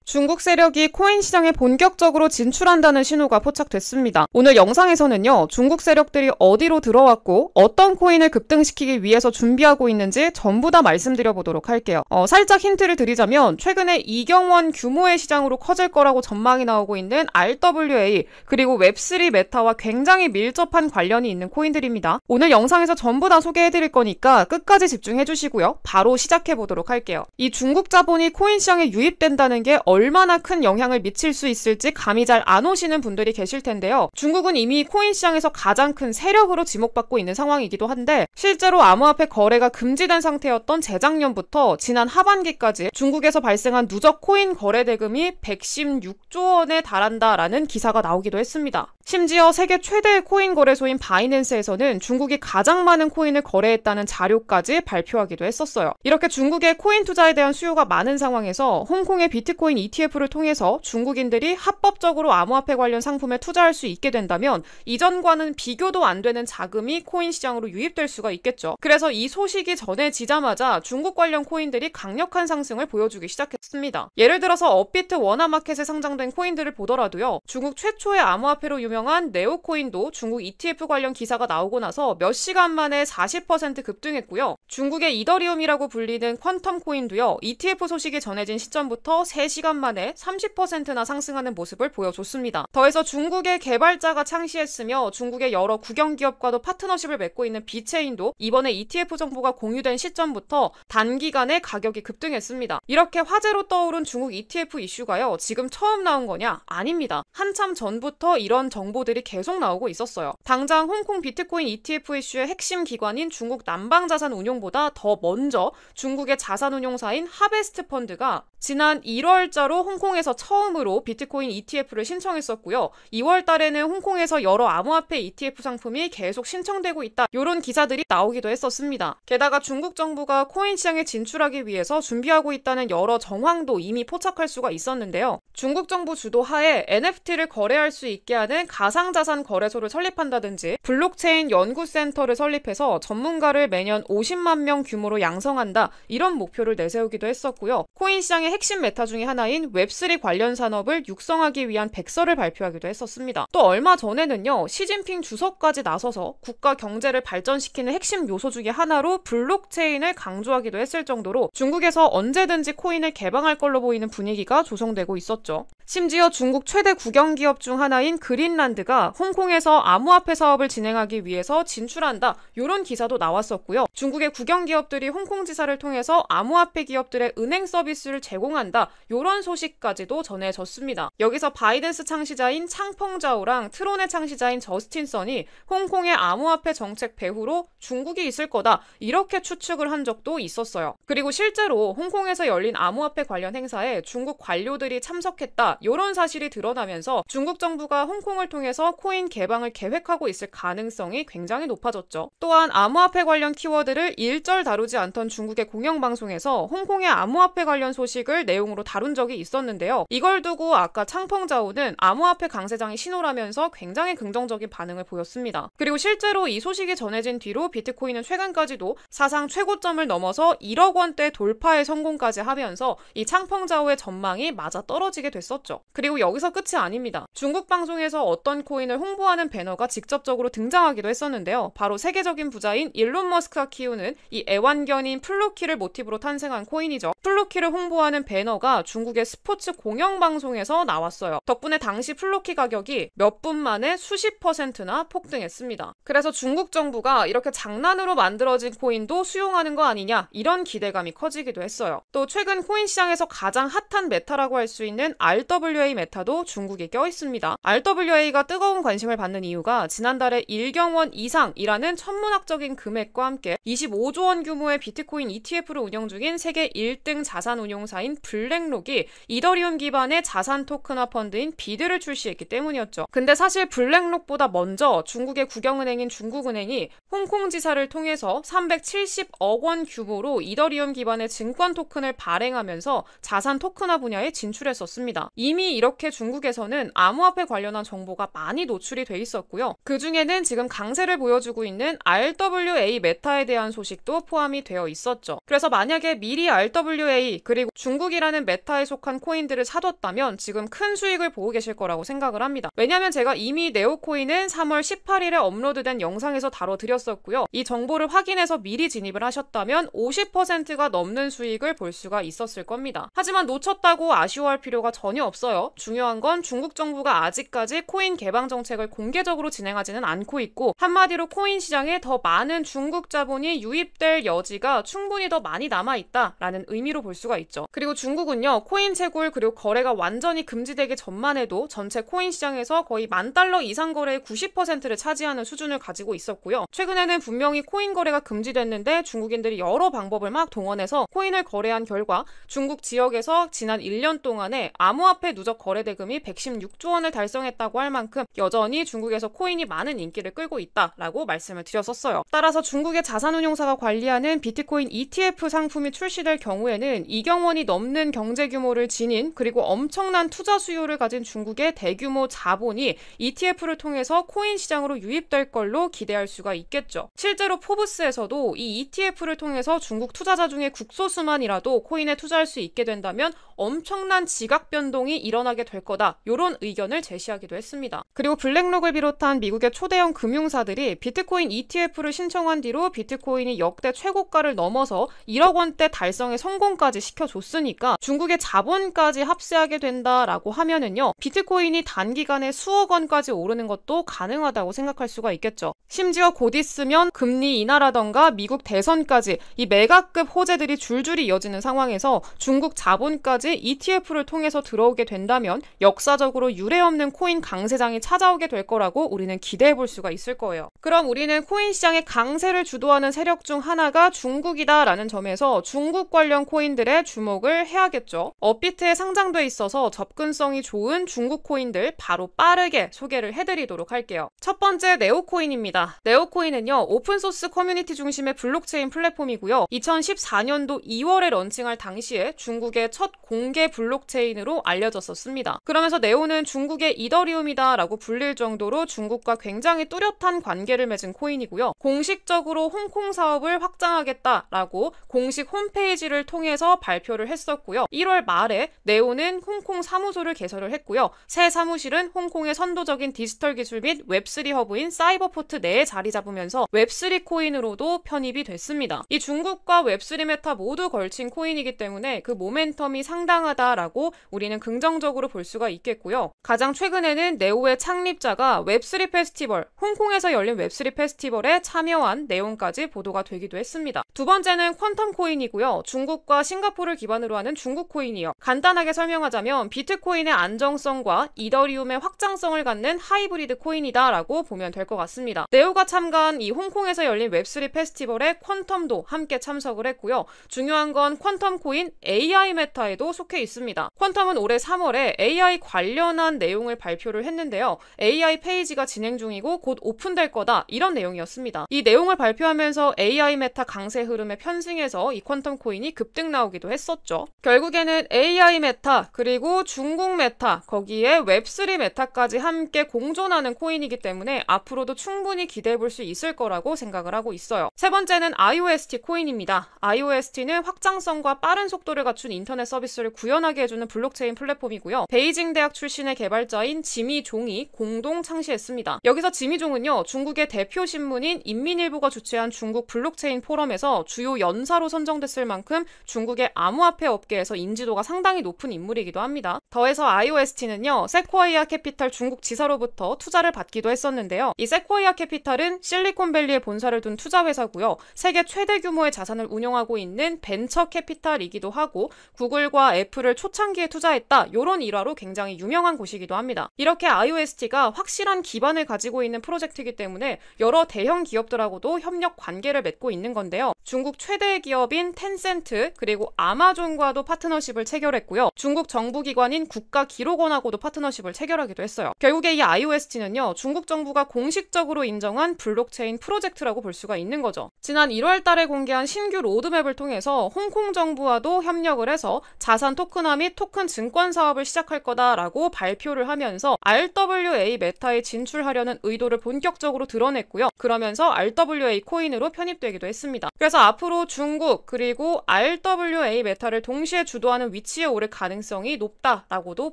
중국 세력이 코인 시장에 본격적으로 진출한다는 신호가 포착됐습니다. 오늘 영상에서는요, 중국 세력들이 어디로 들어왔고 어떤 코인을 급등시키기 위해서 준비하고 있는지 전부 다 말씀드려보도록 할게요. 살짝 힌트를 드리자면 최근에 이경원 규모의 시장으로 커질 거라고 전망이 나오고 있는 RWA 그리고 웹3 메타와 굉장히 밀접한 관련이 있는 코인들입니다. 오늘 영상에서 전부 다 소개해드릴 거니까 끝까지 집중해주시고요. 바로 시작해보도록 할게요. 이 중국 자본이 코인 시장에 유입된다는 게 얼마나 큰 영향을 미칠 수 있을지 감이 잘 안 오시는 분들이 계실 텐데요. 중국은 이미 코인 시장에서 가장 큰 세력으로 지목받고 있는 상황이기도 한데 실제로 암호화폐 거래가 금지된 상태였던 재작년부터 지난 하반기까지 중국에서 발생한 누적 코인 거래 대금이 116조 원에 달한다라는 기사가 나오기도 했습니다. 심지어 세계 최대의 코인 거래소인 바이낸스에서는 중국이 가장 많은 코인을 거래했다는 자료까지 발표하기도 했었어요. 이렇게 중국의 코인 투자에 대한 수요가 많은 상황에서 홍콩의 비트코인 ETF를 통해서 중국인들이 합법적으로 암호화폐 관련 상품에 투자할 수 있게 된다면 이전과는 비교도 안 되는 자금이 코인 시장으로 유입될 수가 있겠죠. 그래서 이 소식이 전해지자마자 중국 관련 코인들이 강력한 상승을 보여주기 시작했습니다. 예를 들어서 업비트 워너마켓에 상장된 코인들을 보더라도요. 중국 최초의 암호화폐로 유명한 네오코인도 중국 ETF 관련 기사가 나오고 나서 몇 시간 만에 40% 급등했고요. 중국의 이더리움이라고 불리는 퀀텀 코인도요. ETF 소식이 전해진 시점부터 3시간 만에 30%나 상승하는 모습을 보여줬습니다. 더해서 중국의 개발자가 창시했으며 중국의 여러 국영기업과도 파트너십을 맺고 있는 비체인도 이번에 ETF 정보가 공유된 시점부터 단기간에 가격이 급등했습니다. 이렇게 화제로 떠오른 중국 ETF 이슈가요. 지금 처음 나온 거냐? 아닙니다. 한참 전부터 이런 정보들이 계속 나오고 있었어요. 당장 홍콩 비트코인 ETF 이슈의 핵심 기관인 중국 남방자산운용보다 더 먼저 중국의 자산운용사인 하베스트 펀드가 지난 1월자로 홍콩에서 처음으로 비트코인 ETF를 신청했었고요. 2월 달에는 홍콩에서 여러 암호화폐 ETF 상품이 계속 신청되고 있다. 이런 기사들이 나오기도 했었습니다. 게다가 중국 정부가 코인 시장에 진출하기 위해서 준비하고 있다는 여러 정황도 이미 포착할 수가 있었는데요. 중국 정부 주도하에 NFT를 거래할 수 있게 하는 가상자산 거래소를 설립한다든지 블록체인 연구센터를 설립해서 전문가를 매년 50만 명 규모로 양성한다. 이런 목표를 내세우기도 했었고요. 코인 시장의 핵심 메타 중에 하나인 웹3 관련 산업을 육성하기 위한 백서를 발표하기도 했었습니다. 또 얼마 전에는요. 시진핑 주석까지 나서서 국가 경제를 발전시키는 핵심 요소 중에 하나로 블록체인을 강조하기도 했을 정도로 중국에서 언제든지 코인을 개방할 걸로 보이는 분위기가 조성되고 있었죠. 심지어 중국 최대 국영기업 중 하나인 그린란드가 홍콩에서 암호화폐 사업을 진행하기 위해서 진출한다. 이런 기사도 나왔었고요. 중국의 국영기업들이 홍콩지사를 통해서 암호화폐 기업들의 은행 서비스를 제공한다. 이런 소식까지도 전해졌습니다. 여기서 바이낸스 창시자인 창펑자오랑 트론의 창시자인 저스틴 선이 홍콩의 암호화폐 정책 배후로 중국이 있을 거다. 이렇게 추측을 한 적도 있었어요. 그리고 실제로 홍콩에서 열린 암호화폐 관련 행사에 중국 관료들이 참석했다. 이런 사실이 드러나면서 중국 정부가 홍콩을 통해서 코인 개방을 계획하고 있을 가능성이 굉장히 높아졌죠. 또한 암호화폐 관련 키워드를 일절 다루지 않던 중국의 공영방송에서 홍콩의 암호화폐 관련 소식을 내용으로 다룬 적이 있었는데요. 이걸 두고 아까 창펑자오는 암호화폐 강세장이 신호라면서 굉장히 긍정적인 반응을 보였습니다. 그리고 실제로 이 소식이 전해진 뒤로 비트코인은 최근까지도 사상 최고점을 넘어서 1억 원대 돌파에 성공까지 하면서 이 창펑자오의 전망이 맞아 떨어지게 됐었죠. 그리고 여기서 끝이 아닙니다. 중국 방송에서 어떤 코인을 홍보하는 배너가 직접적으로 등장하기도 했었는데요. 바로 세계적인 부자인 일론 머스크가 키우는 이 애완견인 플루키를 모티브로 탄생한 코인이죠. 플루키를 홍보하는 배너가 중국의 스포츠 공영방송에서 나왔어요. 덕분에 당시 플루키 가격이 몇 분 만에 수십 %나 폭등했습니다. 그래서 중국 정부가 이렇게 장난으로 만들어진 코인도 수용하는 거 아니냐 이런 기대감이 커지기도 했어요. 또 최근 코인 시장에서 가장 핫한 메타라고 할 수 있는 RWA 메타도 중국에 껴있습니다. RWA가 뜨거운 관심을 받는 이유가 지난달에 1경원 이상이라는 천문학적인 금액과 함께 25조 원 규모의 비트코인 ETF를 운영 중인 세계 1등 자산운용사인 블랙록이 이더리움 기반의 자산 토큰화 펀드인 비드를 출시했기 때문이었죠. 근데 사실 블랙록보다 먼저 중국의 국영은행인 중국은행이 홍콩지사를 통해서 370억 원 규모로 이더리움 기반의 증권 토큰을 발행하면서 자산 토큰화 분야에 진출했었습니다. 이미 이렇게 중국에서는 암호화폐 관련한 정보가 많이 노출이 돼 있었고요. 그 중에는 지금 강세를 보여주고 있는 RWA 메타에 대한 소식도 포함이 되어 있었죠. 그래서 만약에 미리 RWA 그리고 중국이라는 메타에 속한 코인들을 사뒀다면 지금 큰 수익을 보고 계실 거라고 생각을 합니다. 왜냐하면 제가 이미 네오코인은 3월 18일에 업로드된 영상에서 다뤄드렸었고요. 이 정보를 확인해서 미리 진입을 하셨다면 50%가 넘는 수익을 볼 수가 있었을 겁니다. 하지만 놓쳤다고 아쉬워할 필요가 전혀 없어요. 중요한 건 중국 정부가 아직까지 코인 개방 정책을 공개적으로 진행하지는 않고 있고, 한마디로 코인 시장에 더 많은 중국 자본이 유입될 여지가 충분히 더 많이 남아있다라는 의미로 볼 수가 있죠. 그리고 중국은요, 코인 채굴 그리고 거래가 완전히 금지되기 전만 해도 전체 코인 시장에서 거의 $10,000 이상 거래의 90%를 차지하는 수준을 가지고 있었고요. 최근에는 분명히 코인 거래가 금지됐는데 중국인들이 여러 방법을 막 동원해서 코인을 거래한 결과 중국 지역에서 지난 1년 동안에 암호화폐 누적 거래 대금이 116조 원을 달성했다고 할 만큼 여전히 중국에서 코인이 많은 인기를 끌고 있다라고 말씀을 드렸었어요. 따라서 중국의 자산운용사가 관리하는 비트코인 ETF 상품이 출시될 경우에는 이경원이 넘는 경제 규모를 지닌 그리고 엄청난 투자 수요를 가진 중국의 대규모 자본이 ETF를 통해서 코인 시장으로 유입될 걸로 기대할 수가 있겠죠. 실제로 포브스에서도 이 ETF를 통해서 중국 투자자 중에 국소수만이라도 코인에 투자할 수 있게 된다면 엄청난 지각 변동이 일어나게 될 거다, 이런 의견을 제시하기도 했습니다. 그리고 블랙록을 비롯한 미국의 초대형 금융사들이 비트코인 ETF를 신청한 뒤로 비트코인이 역대 최고가를 넘어서 1억 원대 달성의 성공까지 시켜줬으니까 중국의 자본까지 합세하게 된다라고 하면은요, 비트코인이 단기간에 수억 원까지 오르는 것도 가능하다고 생각할 수가 있겠죠. 심지어 곧 있으면 금리 인하라던가 미국 대선까지 이 메가급 호재들이 줄줄이 이어지는 상황에서 중국 자본까지 ETF를 통해서 들어오게 된다면 역사적으로 유례없는 코인 강세장이 찾아오게 될 거라고 우리는 기대해 볼 수가 있을 거예요. 그럼 우리는 코인 시장의 강세를 주도하는 세력 중 하나가 중국이다라는 점에서 중국 관련 코인들의 주목을 해야겠죠. 업비트에 상장돼 있어서 접근성이 좋은 중국 코인들 바로 빠르게 소개를 해드리도록 할게요. 첫 번째, 네오코인입니다. 네오코인은요, 오픈소스 커뮤니티 중심의 블록체인 플랫폼이고요. 2014년도 2월에 런칭할 당시에 중국의 첫 공개 블록체인으로 알려졌었습니다. 그러면서 네오는 중국의 이더리움이다 라고 불릴 정도로 중국과 굉장히 뚜렷한 관계를 맺은 코인이고요. 공식적으로 홍콩 사업을 확장하겠다라고 공식 홈페이지를 통해서 발표를 했었고요. 1월 말에 네오는 홍콩 사무소를 개설을 했고요. 새 사무실은 홍콩의 선도적인 디지털 기술 및 웹3 허브인 사이버포트 내에 자리 잡으면서 웹3 코인으로도 편입이 됐습니다. 이 중국과 웹3 메타 모두 걸친 코인이기 때문에 그 모멘텀이 상당하다라고 우리는 긍정적으로 볼 수가 있겠고요. 가장 최근에는 네오의 창립자가 웹3 페스티벌, 홍콩에서 열린 웹3 페스티벌에 참여한 내용까지 보도가 되기도 했습니다. 두 번째는 퀀텀 코인이고요. 중국과 싱가포르를 기반으로 하는 중국 코인이요. 간단하게 설명하자면 비트코인의 안정성과 이더리움의 확장성을 갖는 하이브리드 코인이다라고 보면 될 것 같습니다. 네오가 참가한 이 홍콩에서 열린 웹3 페스티벌에 퀀텀도 함께 참석을 했고요. 중요한 건 퀀텀 코인 AI 메타에도 속해 있습니다. 퀀텀은 올해 3월에 AI 관련한 내용을 발표를 했는데요. AI 페이지가 진행 중이고 곧 오픈될 거다, 이런 내용이었습니다. 이 내용을 발표하면서 AI 메타 강세 흐름에 편승해서 이 퀀텀 코인이 급등 나오기도 했었죠. 결국에는 AI 메타 그리고 중국 메타 거기에 웹3 메타까지 함께 공존하는 코인이기 때문에 앞으로도 충분히 기대해 볼 수 있을 거라고 생각을 하고 있어요. 세 번째는 IOST 코인입니다. IOST는 확장성과 빠른 속도를 갖춘 인터넷 서비스를 구현하게 해주는 블록체인 플랫폼이고요. 베이징 대학 출신의 개발자인 지미 종이 공동 창시했습니다. 여기서 지미 종은요, 중국의 대표 신문인 인민일보가 주최한 중국 블록체인 포럼에서 주요 연사로 선정됐을 만큼 중국의 암호화폐 업계에서 인지도가 상당히 높은 인물이기도 합니다. 더해서 IOST는요, 세코이아 캐피탈 중국 지사로부터 투자를 받기도 했었는데요. 이 세코이아 캐피탈은 실리콘밸리에 본사를 둔 투자회사고요. 세계 최대 규모의 자산을 운영하고 있는 벤처 캐피탈이기도 하고 구글과 애플을 초창기에 투자했다, 이런 일화로 굉장히 유명한 곳이기도 합니다. 이렇게 IOST가 확실한 기반을 가지고 있는 프로젝트이기 때문에 여러 대형 기업들하고도 협력 관계를 맺고 있는 건데요. 중국 최대 기업인 텐센트 그리고 아마존과도 파트너십을 체결했고요. 중국 정부기관인 국가기록원하고도 파트너십을 체결하기도 했어요. 결국에 이 IOST는요, 중국 정부가 공식적으로 인정한 블록체인 프로젝트라고 볼 수가 있는 거죠. 지난 1월 달에 공개한 신규 로드맵을 통해서 홍콩 정부와도 협력을 해서 자산 토큰화 및 토큰 증권 중간 사업을 시작할 거다라고 발표를 하면서 RWA 메타에 진출하려는 의도를 본격적으로 드러냈고요. 그러면서 RWA 코인으로 편입되기도 했습니다. 그래서 앞으로 중국 그리고 RWA 메타를 동시에 주도하는 위치에 오를 가능성이 높다라고도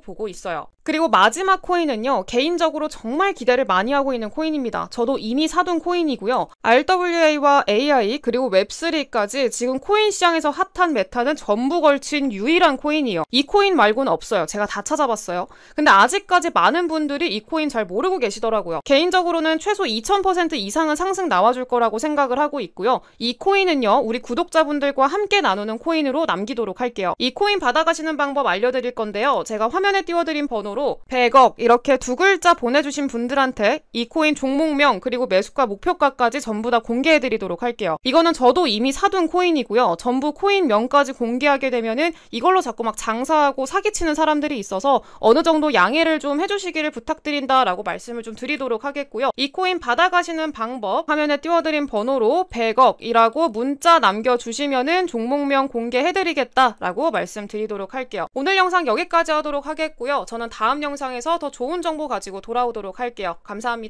보고 있어요. 그리고 마지막 코인은요, 개인적으로 정말 기대를 많이 하고 있는 코인입니다. 저도 이미 사둔 코인이고요. RWA와 AI 그리고 웹3까지 지금 코인 시장에서 핫한 메타는 전부 걸친 유일한 코인이에요. 이 코인 말고는 없어요. 제가 다 찾아봤어요. 근데 아직까지 많은 분들이 이 코인 잘 모르고 계시더라고요. 개인적으로는 최소 2000% 이상은 상승 나와줄 거라고 생각을 하고 있고요. 이 코인은요, 우리 구독자분들과 함께 나누는 코인으로 남기도록 할게요. 이 코인 받아가시는 방법 알려드릴 건데요. 제가 화면에 띄워드린 번호로 100억 이렇게 두 글자 보내주신 분들한테 이 코인 종목명 그리고 매수가 목표가까지 전부 다 공개해드리도록 할게요. 이거는 저도 이미 사둔 코인이고요. 전부 코인명까지 공개하게 되면은 이걸로 자꾸 막 장사하고 사기치는 사람들이 있어서 어느 정도 양해를 좀 해주시기를 부탁드린다라고 말씀을 좀 드리도록 하겠고요. 이 코인 받아가시는 방법 화면에 띄워드린 번호로 100억이라고 문자 남겨주시면은 종목명 공개해드리겠다라고 말씀드리도록 할게요. 오늘 영상 여기까지 하도록 하겠고요. 저는 다음 영상에서 더 좋은 정보 가지고 돌아오도록 할게요. 감사합니다.